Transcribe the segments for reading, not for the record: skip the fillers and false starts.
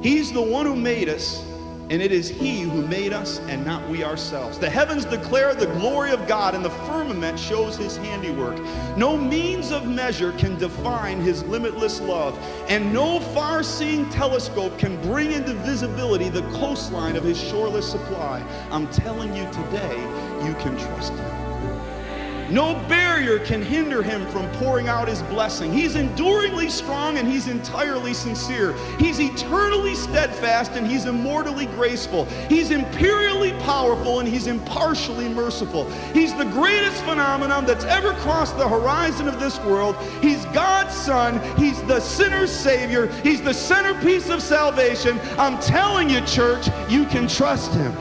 He's the one who made us, and it is He who made us and not we ourselves. The heavens declare the glory of God, and the firmament shows His handiwork. No means of measure can define His limitless love, and no far-seeing telescope can bring into visibility the coastline of His shoreless supply. I'm telling you today, you can trust Him. No barrier can hinder Him from pouring out His blessing. He's enduringly strong and He's entirely sincere. He's eternally steadfast and He's immortally graceful. He's imperially powerful and He's impartially merciful. He's the greatest phenomenon that's ever crossed the horizon of this world. He's God's Son. He's the sinner's Savior. He's the centerpiece of salvation. I'm telling you, church, you can trust Him.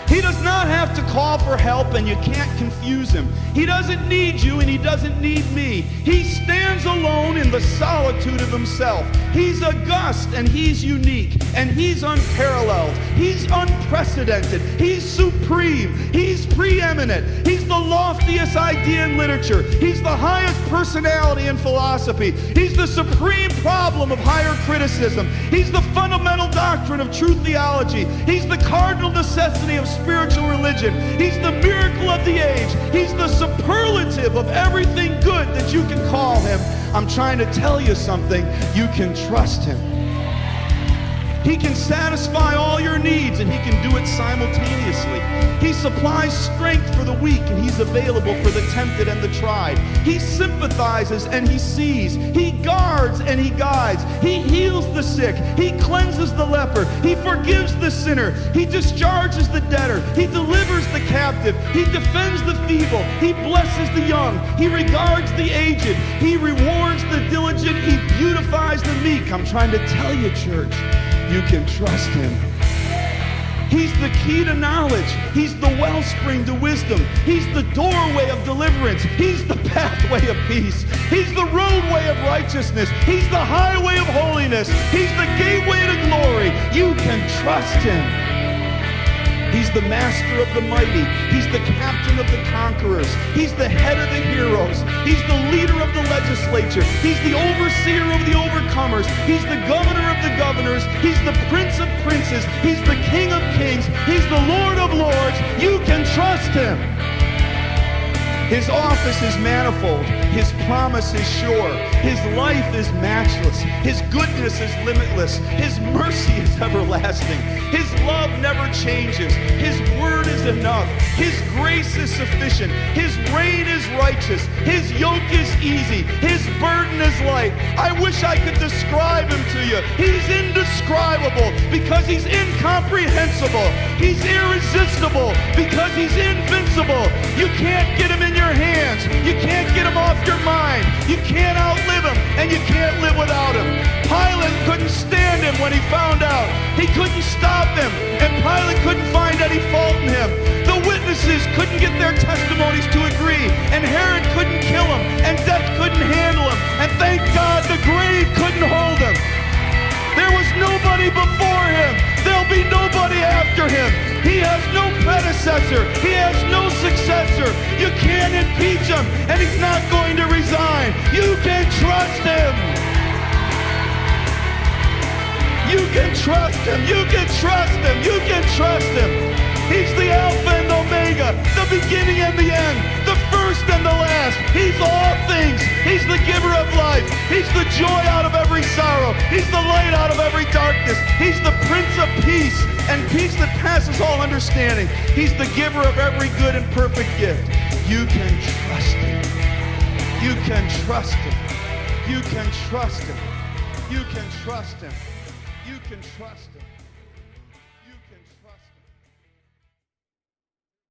He does not have to call for help, and you can't confuse Him. He doesn't need you, and He doesn't need me. He stands alone in the solitude of Himself. He's august, and He's unique, and He's unparalleled. He's unprecedented. He's supreme. He's preeminent. He's the loftiest idea in literature. He's the highest personality in philosophy. He's the supreme problem of higher criticism. He's the fundamental doctrine of true theology. He's the cardinal necessity of spiritual religion. He's the miracle of the age. He's the superlative of everything good that you can call Him. I'm trying to tell you something. You can trust Him. He can satisfy all your needs, and He can do it simultaneously. He supplies strength for the weak, and He's available for the tempted and the tried. He sympathizes and He sees. He guards and He guides. He heals the sick. He cleanses the leper. He forgives the sinner. He discharges the debtor. He delivers the captive. He defends the feeble. He blesses the young. He regards the aged. He rewards the diligent. He beautifies the meek. I'm trying to tell you, church, you can trust Him. He's the key to knowledge. He's the wellspring to wisdom. He's the doorway of deliverance. He's the pathway of peace. He's the roadway of righteousness. He's the highway of holiness. He's the gateway to glory. You can trust Him. He's the master of the mighty. He's the captain of the conquerors. He's the head of the heroes. He's the leader of the legislature. He's the overseer of the overcomers. He's the governor of the governors. He's the prince of princes. He's the king of kings. He's the Lord of lords. You can trust Him. His office is manifold. His promise is sure. His life is matchless. His goodness is limitless. His mercy is everlasting. His love never changes. His word is enough. His grace is sufficient. His reign is righteous. His yoke is easy. His burden is light. I wish I could describe Him to you. He's indescribable because He's incomprehensible. He's irresistible because He's invincible. You can't get Him in your hands. You can't get Him off your mind. You can't outlive Him, and you can't live without Him. Pilate couldn't stand Him when he found out. He couldn't stop Him, and Pilate couldn't find any fault in Him. The witnesses couldn't get their testimonies to agree, and Herod couldn't kill Him, and death couldn't handle Him, and thank God the grave couldn't hold Him. There was nobody before Him. There'll be nobody after Him. He has no predecessor. He has no successor. You can't impeach Him, and He's not going to resign. You can trust Him. You can trust Him. You can trust Him. You can trust Him. He's the Alpha and Omega, the beginning and the end, the first and the last. He's all things. He's the giver of life. He's the joy out of every sorrow. He's the light out of every darkness. He's the Prince of Peace, and peace that passes all understanding. He's the giver of every good and perfect gift. You can trust Him. You can trust Him. You can trust Him. You can trust Him. You can trust Him.